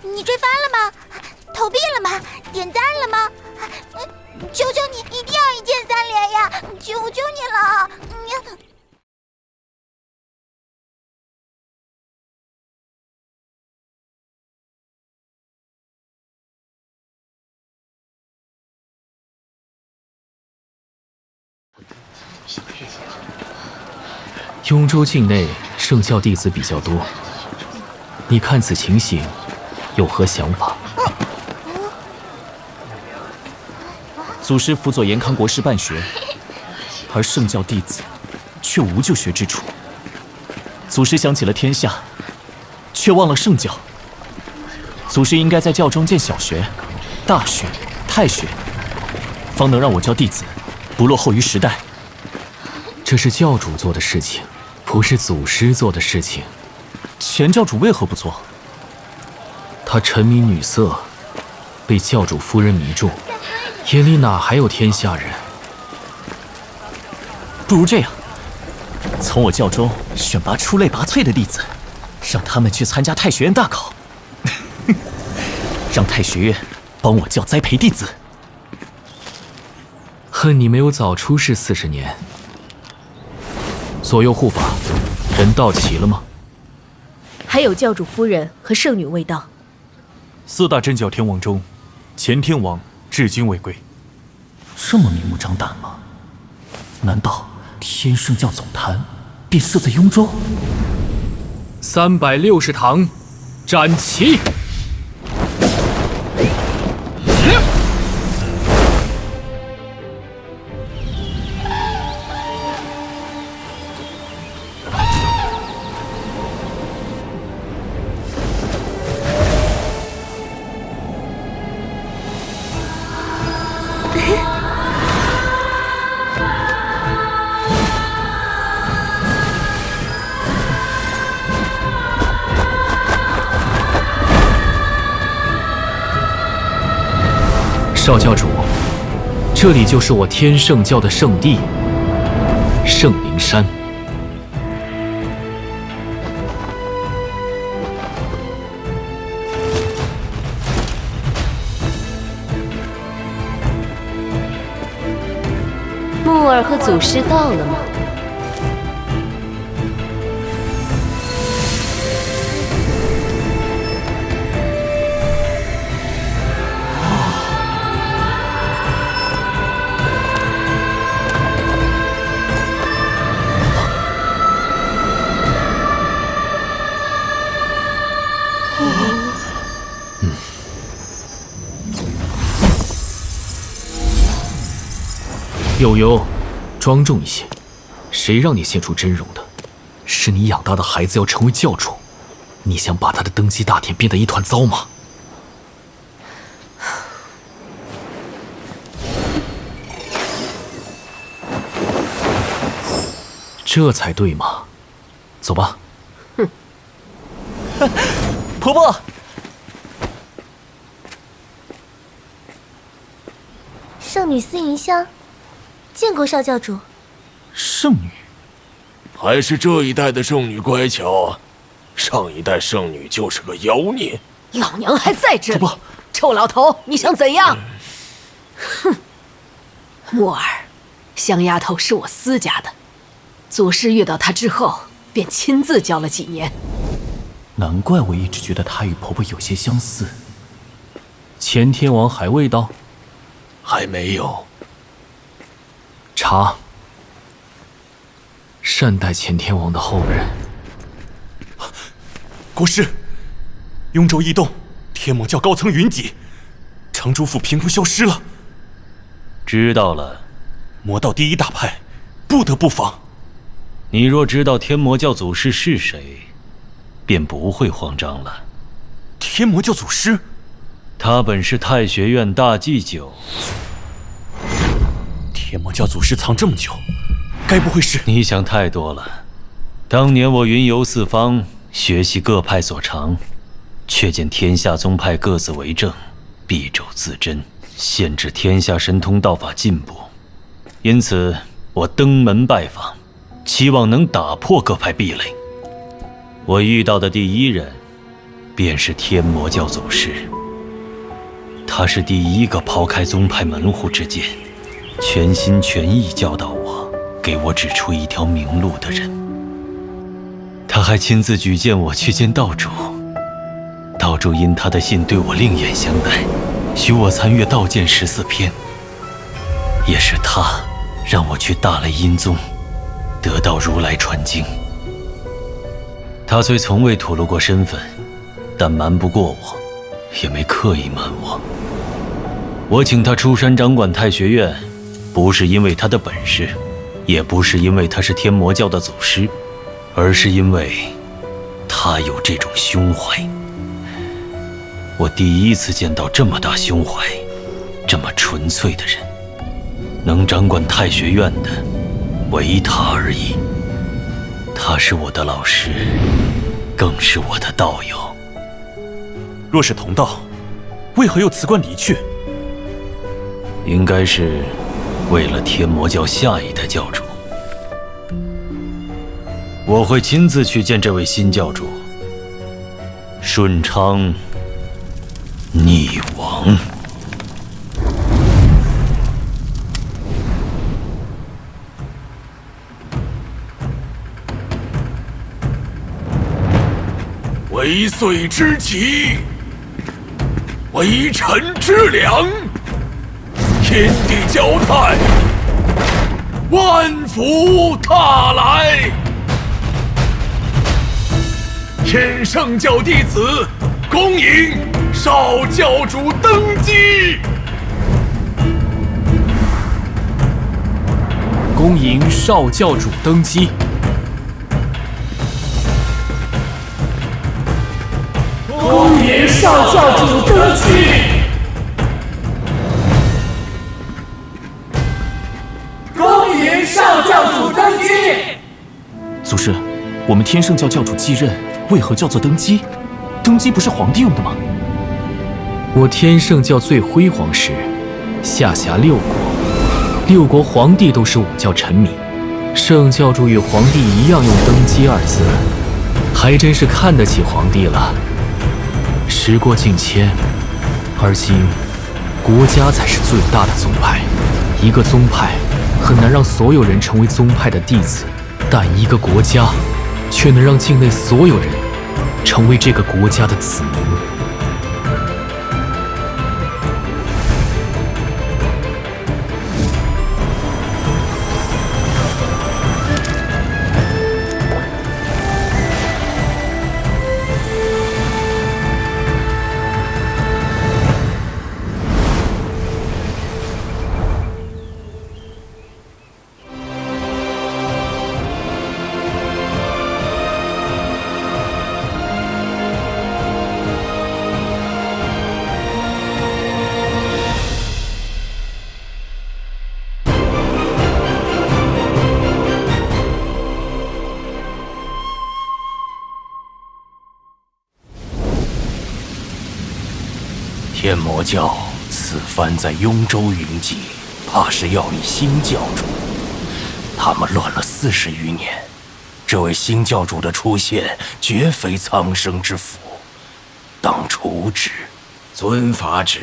你追番了吗？投币了吗？点赞了吗？求求你，一定要一键3连呀！求求你了！雍州境内圣教弟子比较多，你看此情形，有何想法？祖师辅佐延康国师办学，而圣教弟子却无就学之处。祖师想起了天下，却忘了圣教。祖师应该在教中建小学、大学、太学，方能让我教弟子不落后于时代。这是教主做的事情，不是祖师做的事情。前教主为何不做？他沉迷女色，被教主夫人迷住，眼里哪还有天下人？不如这样，从我教中选拔出类拔萃的弟子，让他们去参加太学院大考，让太学院帮我教栽培弟子。恨你没有早出世40年。左右护法，人到齐了吗？还有教主夫人和圣女未到。4大真教天王中，前天王至今未归。这么明目张胆吗？难道天圣教总坛便设在雍州？360堂，斩旗！少教主，这里就是我天圣教的圣地——圣灵山。木儿和祖师到了吗？悠悠，庄重一些。谁让你现出真容的？是你养大的孩子要成为教主，你想把他的登基大典变得一团糟吗？这才对嘛！走吧。哼，婆婆。圣女司银香，见过少教主。圣女，还是这一代的圣女乖巧，上一代圣女就是个妖孽。老娘还在这里！婆婆，臭老头，你想怎样？哼，木儿，香丫头是我私家的，祖师遇到她之后，便亲自教了几年。难怪我一直觉得她与婆婆有些相似。前天王还未到？还没有。查，善待前天王的后人。国师，雍州异动，天魔教高层云集，长主府凭空消失了。知道了。魔道第一大派，不得不防。你若知道天魔教祖师是谁，便不会慌张了。天魔教祖师？他本是太学院大祭酒。天魔教祖师藏这么久，该不会是……你想太多了。当年我云游四方，学习各派所长，却见天下宗派各自为政，敝帚自珍，限制天下神通道法进步。因此，我登门拜访，期望能打破各派壁垒。我遇到的第一人，便是天魔教祖师。他是第一个抛开宗派门户之见，全心全意教导我，给我指出一条明路的人。他还亲自举荐我去见道主，道主因他的信对我另眼相待，许我参阅道剑14篇。也是他让我去大雷音宗，得到如来传经。他虽从未吐露过身份，但瞒不过我，也没刻意瞒我。我请他出山掌管太学院，不是因为他的本事，也不是因为他是天魔教的祖师，而是因为他有这种胸怀。我第一次见到这么大胸怀、这么纯粹的人。能掌管太学院的，唯他而已。他是我的老师，更是我的道友。若是同道，为何又辞官离去？应该是为了天魔教下一代教主。我会亲自去见这位新教主，顺昌逆王。为岁之喜，为臣之良，天地交泰，万福踏来。天圣教弟子恭迎少教主登基。恭迎少教主登基。恭迎少教主登基！恭迎少教主登基！祖师，我们天圣教教主继任，为何叫做登基？登基不是皇帝用的吗？我天圣教最辉煌时，下辖6国，6国皇帝都是武教臣民，圣教主与皇帝一样用登基2字，还真是看得起皇帝了。时过境迁，而今国家才是最大的宗派。一个宗派很难让所有人成为宗派的弟子，但一个国家却能让境内所有人成为这个国家的子民。天魔教此番在雍州云集，怕是要立新教主。他们乱了40余年，这位新教主的出现，绝非苍生之福，当除之。遵法旨。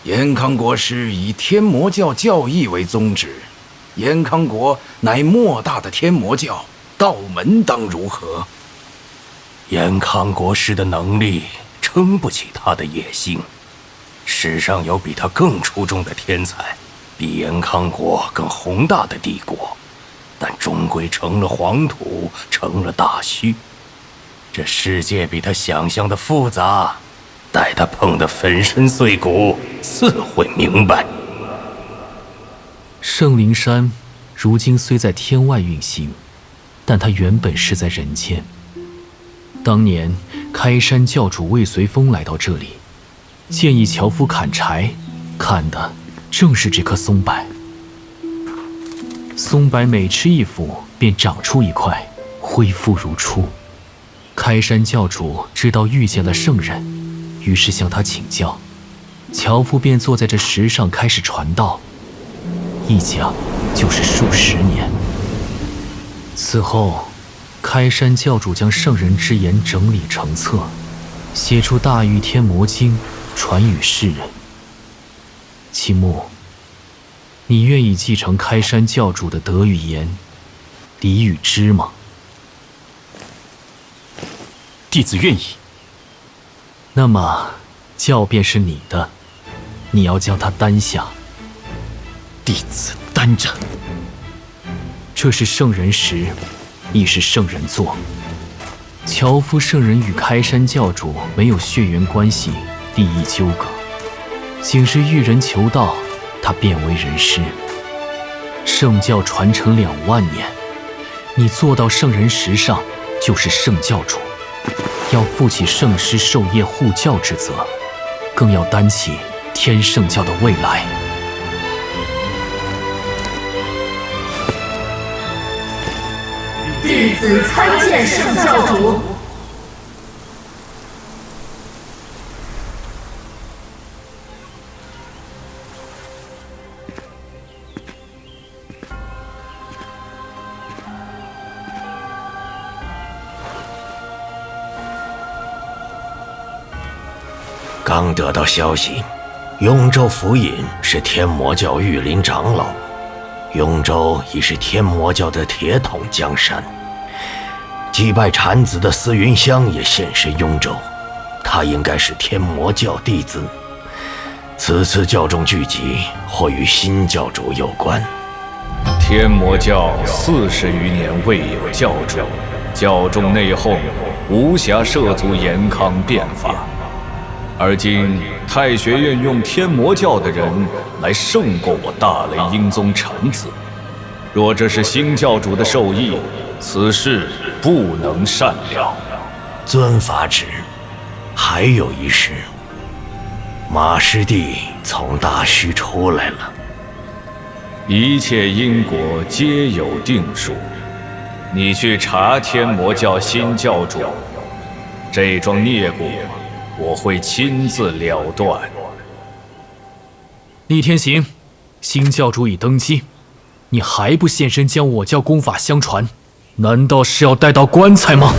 延康国师以天魔教教义为宗旨，延康国乃莫大的天魔教，道门当如何？延康国师的能力撑不起他的野心。世上有比他更出众的天才，比延康国更宏大的帝国，但终归成了黄土，成了大虚。这世界比他想象的复杂，待他碰得粉身碎骨，自会明白。圣灵山如今虽在天外运行，但它原本是在人间。当年开山教主魏随风来到这里，建议樵夫砍柴，砍的正是这棵松柏。松柏每吃一斧，便长出一块，恢复如初。开山教主知道遇见了圣人，于是向他请教，樵夫便坐在这石上开始传道，一讲就是数十年。此后，开山教主将圣人之言整理成册，写出《大御天魔经》，传与世人。青木，你愿意继承开山教主的德与言，礼与知吗？弟子愿意。那么，教便是你的，你要将它担下。弟子担着。这是圣人石，亦是圣人座。樵夫圣人与开山教主没有血缘关系、利益纠葛，仅是遇人求道，他便为人师。圣教传承2万年，你坐到圣人石上，就是圣教主，要负起圣师授业护教之责，更要担起天圣教的未来。弟子参见圣教主。刚得到消息，雍州府尹是天魔教御林长老，雍州已是天魔教的铁桶江山。祭拜产子的司云香也现身雍州，他应该是天魔教弟子。此次教众聚集，或与新教主有关。天魔教40余年未有教主，教众内讧，无暇涉足延康变法。而今太学院用天魔教的人来胜过我大雷音宗产子，若这是新教主的授意，此事不能善了。遵法旨。还有一事，马师弟从大虚出来了。一切因果皆有定数，你去查天魔教新教主，这桩孽果我会亲自了断。厉天行，新教主已登基，你还不现身将我教功法相传，难道是要带到棺材吗？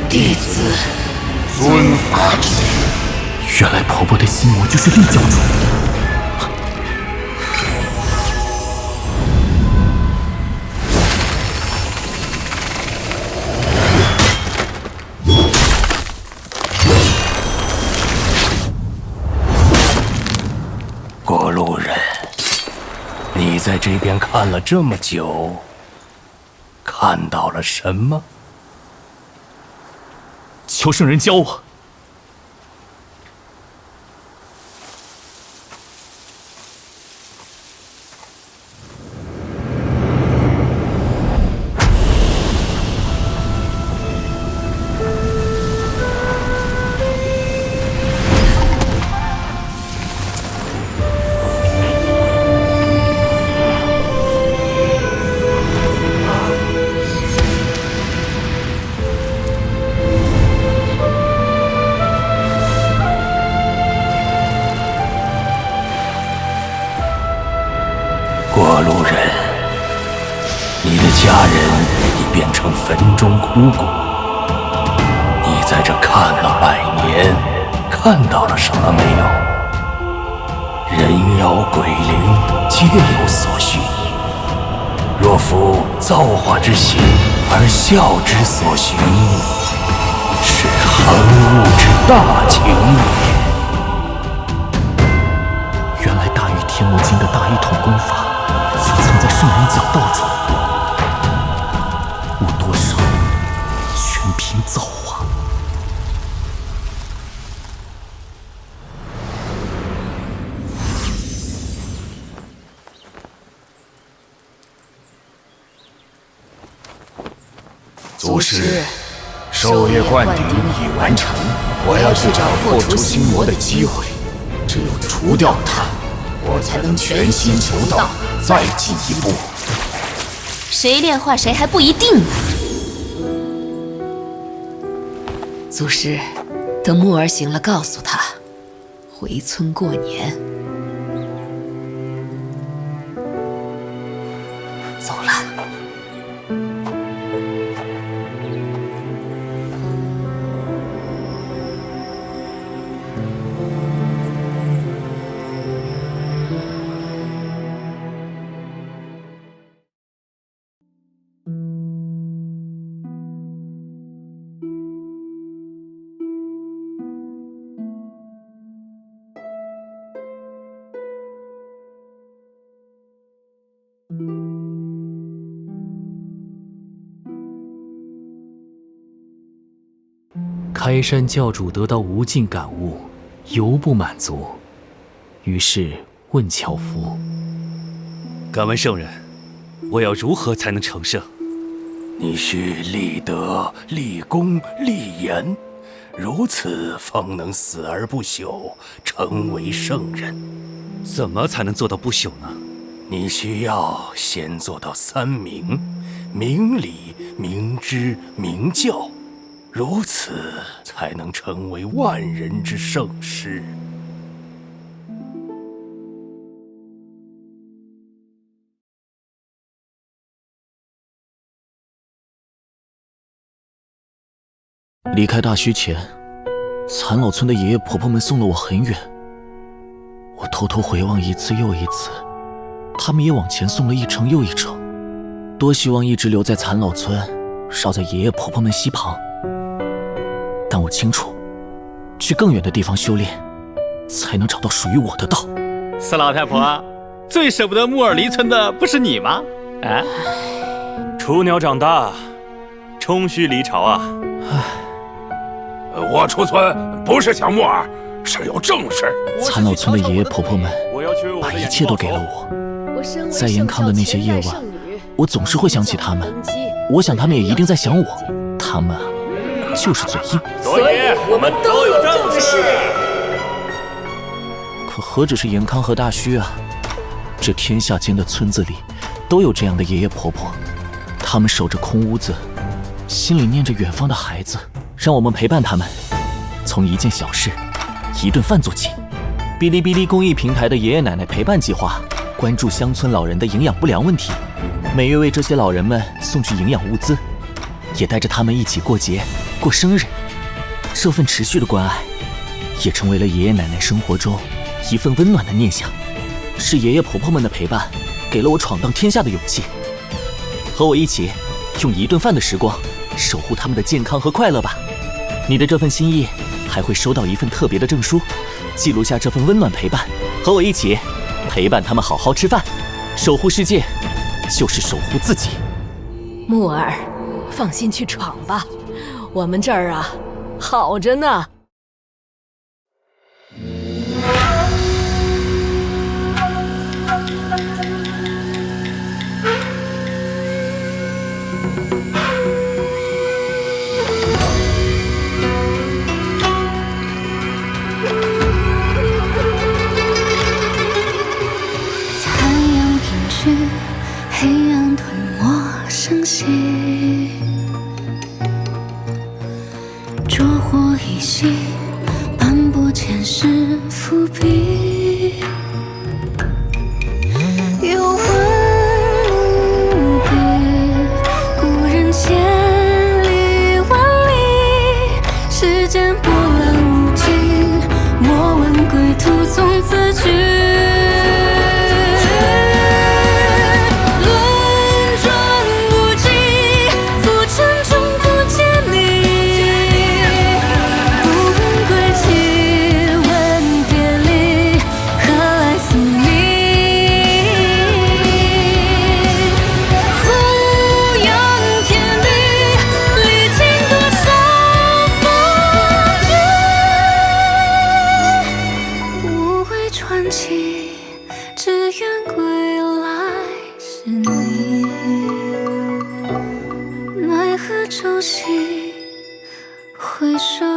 弟子遵法旨。原来婆婆的心魔就是厉教主。过路人，你在这边看了这么久，看到了什么？求圣人教我。过路人，你的家人已变成坟中枯骨。你在这看了100年，看到了什么没有？人妖鬼灵皆有所需。若夫造化之心，而孝之所循，是恒物之大情也。原来大御天魔经的大一统功法隐藏在圣人讲道中，我多少全凭造化。祖师，授业灌顶已完成，我要去找破除心魔的机会。只有除掉他，我才能全心求道，再进一步。谁炼化谁还不一定呢。祖师，等木儿醒了，告诉他，回村过年。走了。开山教主得到无尽感悟，犹不满足，于是问樵夫：“敢问圣人，我要如何才能成圣？”你需立德、立功、立言，如此方能死而不朽，成为圣人。怎么才能做到不朽呢？你需要先做到三明：明理、明知、明教，如此才能成为万人之圣师。离开大墟前，残老村的爷爷婆婆们送了我很远。我偷偷回望一次又一次，他们也往前送了一程又一程。多希望一直留在残老村，绕在爷爷婆婆们膝旁。但我清楚，去更远的地方修炼，才能找到属于我的道。四老太婆，最舍不得木耳离村的不是你吗？啊！雏鸟长大，终须离巢啊！我出村不是想木耳，是有正事。残老村的爷爷婆婆们把一切都给了我，在延康的那些夜晚，我总是会想起他们。我想他们也一定在想我。他们啊，就是嘴硬。所以我们都有正事。可何止是延康和大墟啊，这天下间的村子里，都有这样的爷爷婆婆。他们守着空屋子，心里念着远方的孩子，让我们陪伴他们，从一件小事、一顿饭做起。哔哩哔哩公益平台的爷爷奶奶陪伴计划，关注乡村老人的营养不良问题，每月为这些老人们送去营养物资，也带着他们一起过节、过生日。这份持续的关爱，也成为了爷爷奶奶生活中一份温暖的念想。是爷爷婆婆们的陪伴，给了我闯荡天下的勇气。和我一起，用一顿饭的时光，守护他们的健康和快乐吧。你的这份心意，还会收到一份特别的证书，记录下这份温暖陪伴。和我一起，陪伴他们好好吃饭，守护世界，就是守护自己。木儿，放心去闯吧，我们这儿啊，好着呢。黑暗吞没声息，烛火一熄，漫步前世伏笔，幽魂无比，故人千里万里，世间波澜无尽，莫问归途从此去。回首。